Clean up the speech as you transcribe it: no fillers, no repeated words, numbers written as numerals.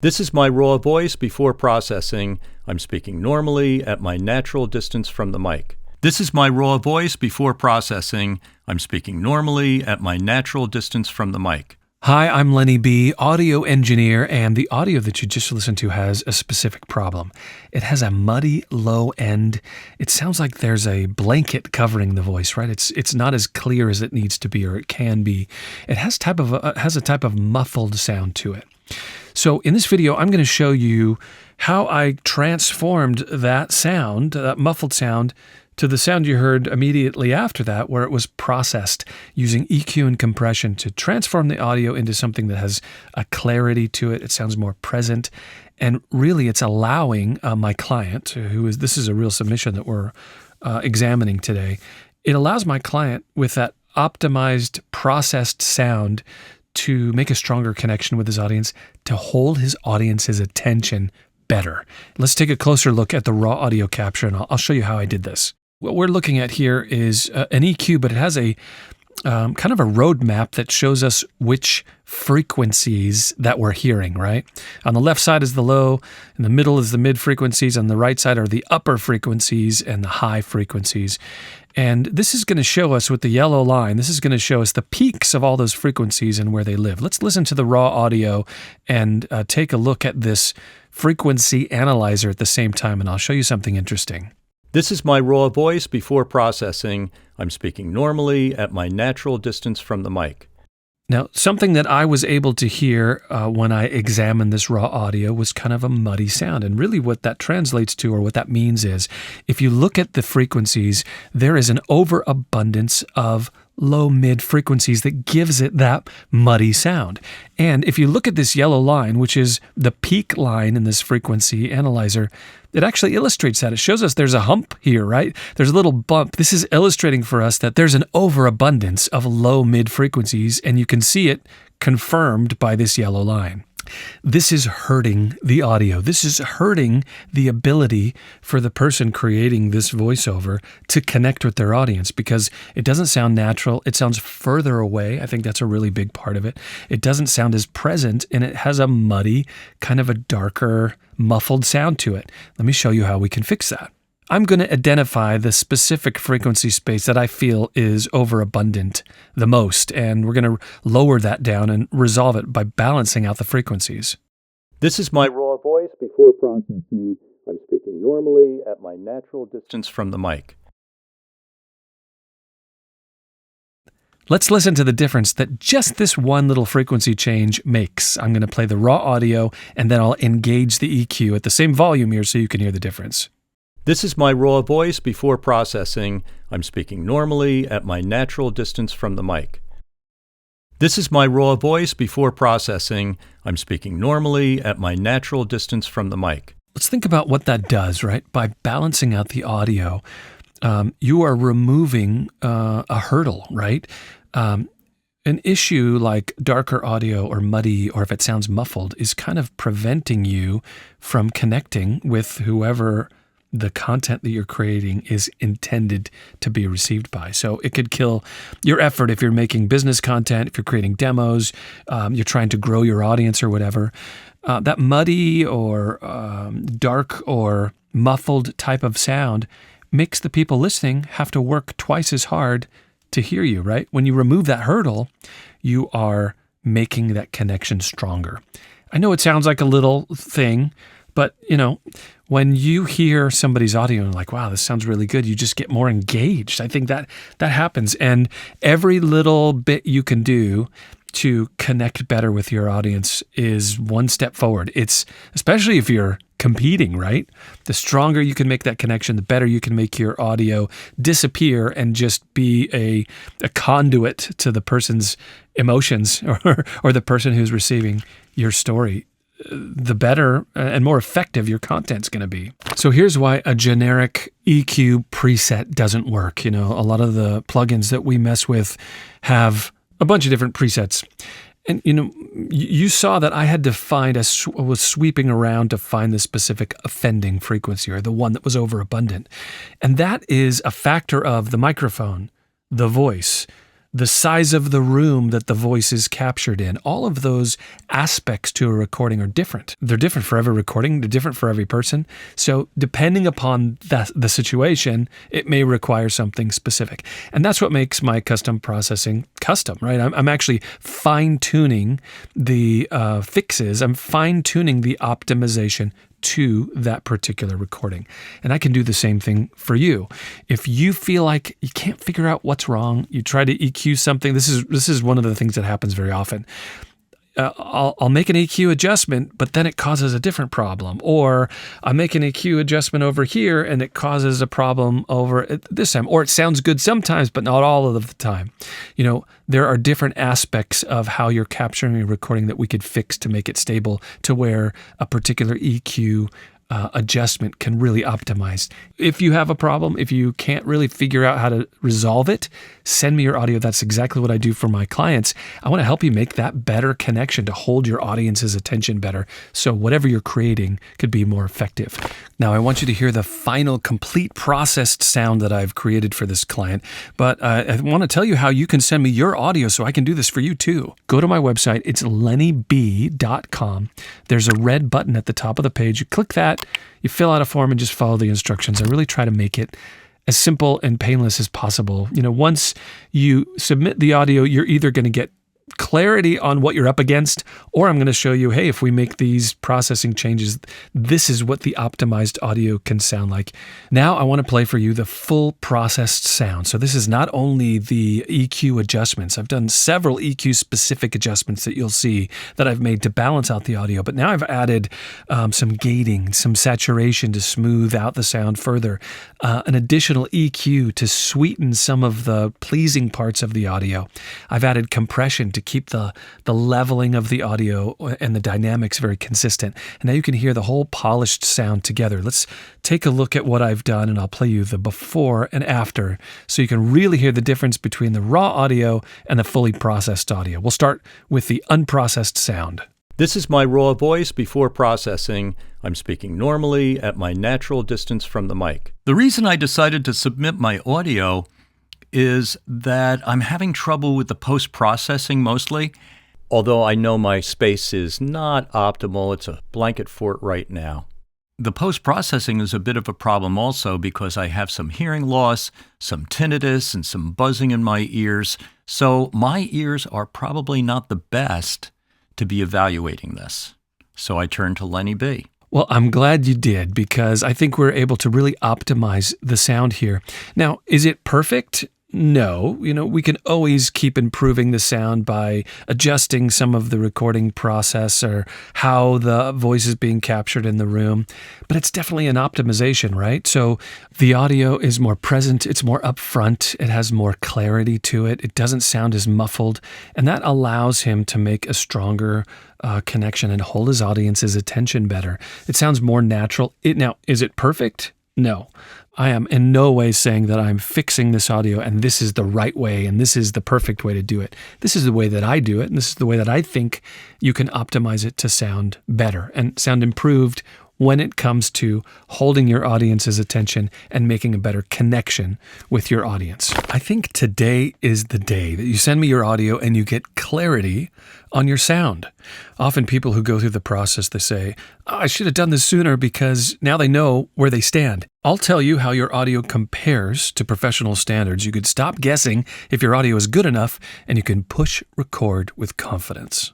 This is my raw voice before processing. I'm speaking normally at my natural distance from the mic. This is my raw voice before processing. I'm speaking normally at my natural distance from the mic. Hi, I'm Lenny B, audio engineer, and the audio that you just listened to has a specific problem. It has a muddy, low end. It sounds like there's a blanket covering the voice, right? It's not as clear as it needs to be or it can be. It has a type of muffled sound to it. So in this video, I'm going to show you how I transformed that sound, that muffled sound, to the sound you heard immediately after that, where it was processed using EQ and compression to transform the audio into something that has a clarity to it. It sounds more present. And really, it's allowing my client, this is a real submission that we're examining today. It allows my client with that optimized, processed sound to make a stronger connection with his audience, to hold his audience's attention better. Let's take a closer look at the raw audio capture, and I'll show you how I did this. What we're looking at here is an EQ, but it has a kind of a roadmap that shows us which frequencies that we're hearing, right? On the left side is the low, in the middle is the mid frequencies, on the right side are the upper frequencies and the high frequencies. And this is going to show us with the yellow line, this is going to show us the peaks of all those frequencies and where they live. Let's listen to the raw audio and take a look at this frequency analyzer at the same time, and I'll show you something interesting. This is my raw voice before processing. I'm speaking normally at my natural distance from the mic. Now, something that I was able to hear when I examined this raw audio was kind of a muddy sound. And really what that translates to, or what that means is, if you look at the frequencies, there is an overabundance of low-mid frequencies that gives it that muddy sound. And if you look at this yellow line, which is the peak line in this frequency analyzer, it actually illustrates that. It shows us there's a hump here, right? There's a little bump. This is illustrating for us that there's an overabundance of low-mid frequencies, and you can see it confirmed by this yellow line. This is hurting the audio. This is hurting the ability for the person creating this voiceover to connect with their audience, because it doesn't sound natural. It sounds further away. I think that's a really big part of it. It doesn't sound as present, and it has a muddy, kind of a darker, muffled sound to it. Let me show you how we can fix that. I'm going to identify the specific frequency space that I feel is overabundant the most, and we're going to lower that down and resolve it by balancing out the frequencies. This is my raw voice before processing. I'm speaking normally at my natural distance from the mic. Let's listen to the difference that just this one little frequency change makes. I'm going to play the raw audio, and then I'll engage the EQ at the same volume here so you can hear the difference. This is my raw voice before processing. I'm speaking normally at my natural distance from the mic. This is my raw voice before processing. I'm speaking normally at my natural distance from the mic. Let's think about what that does, right? By balancing out the audio, you are removing a hurdle, right? An issue like darker audio or muddy, or if it sounds muffled, is kind of preventing you from connecting with whoever the content that you're creating is intended to be received by. So it could kill your effort if you're making business content, if you're creating demos, you're trying to grow your audience or whatever. That muddy or dark or muffled type of sound makes the people listening have to work twice as hard to hear you, right? When you remove that hurdle, you are making that connection stronger. I know it sounds like a little thing, but, when you hear somebody's audio and like, wow, this sounds really good, you just get more engaged. I think that happens. And every little bit you can do to connect better with your audience is one step forward. It's especially if you're competing, right? The stronger you can make that connection, the better you can make your audio disappear and just be a conduit to the person's emotions or the person who's receiving your story. The better and more effective your content's going to be. So here's why a generic EQ preset doesn't work. A lot of the plugins that we mess with have a bunch of different presets. And, you saw that I had to find, I was sweeping around to find the specific offending frequency, or the one that was overabundant. And that is a factor of the microphone, the voice, the size of the room that the voice is captured in. All of those aspects to a recording are different. They're different for every recording. They're different for every person. So depending upon the situation, it may require something specific. And that's what makes my custom processing custom, right? I'm actually fine-tuning the fixes. I'm fine-tuning the optimization to that particular recording. And I can do the same thing for you. If you feel like you can't figure out what's wrong, you try to EQ something. This is one of the things that happens very often. I'll make an EQ adjustment, but then it causes a different problem. Or I make an EQ adjustment over here and it causes a problem over this time. Or it sounds good sometimes, but not all of the time. There are different aspects of how you're capturing a recording that we could fix to make it stable to where a particular EQ adjustment can really optimize. If you have a problem, if you can't really figure out how to resolve it, send me your audio. That's exactly what I do for my clients. I want to help you make that better connection to hold your audience's attention better, so whatever you're creating could be more effective. Now, I want you to hear the final complete processed sound that I've created for this client, but I want to tell you how you can send me your audio so I can do this for you too. Go to my website. It's lennyb.com. There's a red button at the top of the page. You click that, you fill out a form and just follow the instructions. I really try to make it as simple and painless as possible. Once you submit the audio, you're either going to get clarity on what you're up against, or I'm going to show you, hey, if we make these processing changes, this is what the optimized audio can sound like. Now I want to play for you the full processed sound. So this is not only the EQ adjustments. I've done several EQ specific adjustments that you'll see that I've made to balance out the audio, but now I've added some gating, some saturation to smooth out the sound further, an additional EQ to sweeten some of the pleasing parts of the audio. I've added compression to keep the leveling of the audio and the dynamics very consistent. And now you can hear the whole polished sound together. Let's take a look at what I've done, and I'll play you the before and after so you can really hear the difference between the raw audio and the fully processed audio. We'll start with the unprocessed sound. This is my raw voice before processing. I'm speaking normally at my natural distance from the mic. The reason I decided to submit my audio is that I'm having trouble with the post-processing mostly. Although I know my space is not optimal, it's a blanket fort right now. The post-processing is a bit of a problem also because I have some hearing loss, some tinnitus, and some buzzing in my ears. So my ears are probably not the best to be evaluating this. So I turned to Lenny B. Well, I'm glad you did, because I think we're able to really optimize the sound here. Now, is it perfect? No, we can always keep improving the sound by adjusting some of the recording process or how the voice is being captured in the room, but it's definitely an optimization, right? So the audio is more present, it's more upfront, it has more clarity to it, it doesn't sound as muffled, and that allows him to make a stronger connection and hold his audience's attention better. It sounds more natural. Now, is it perfect? No. I am in no way saying that I'm fixing this audio and this is the right way and this is the perfect way to do it. This is the way that I do it, and this is the way that I think you can optimize it to sound better and sound improved when it comes to holding your audience's attention and making a better connection with your audience. I think today is the day that you send me your audio and you get clarity on your sound. Often people who go through the process, they say, I should have done this sooner because now they know where they stand. I'll tell you how your audio compares to professional standards. You could stop guessing if your audio is good enough, and you can push record with confidence.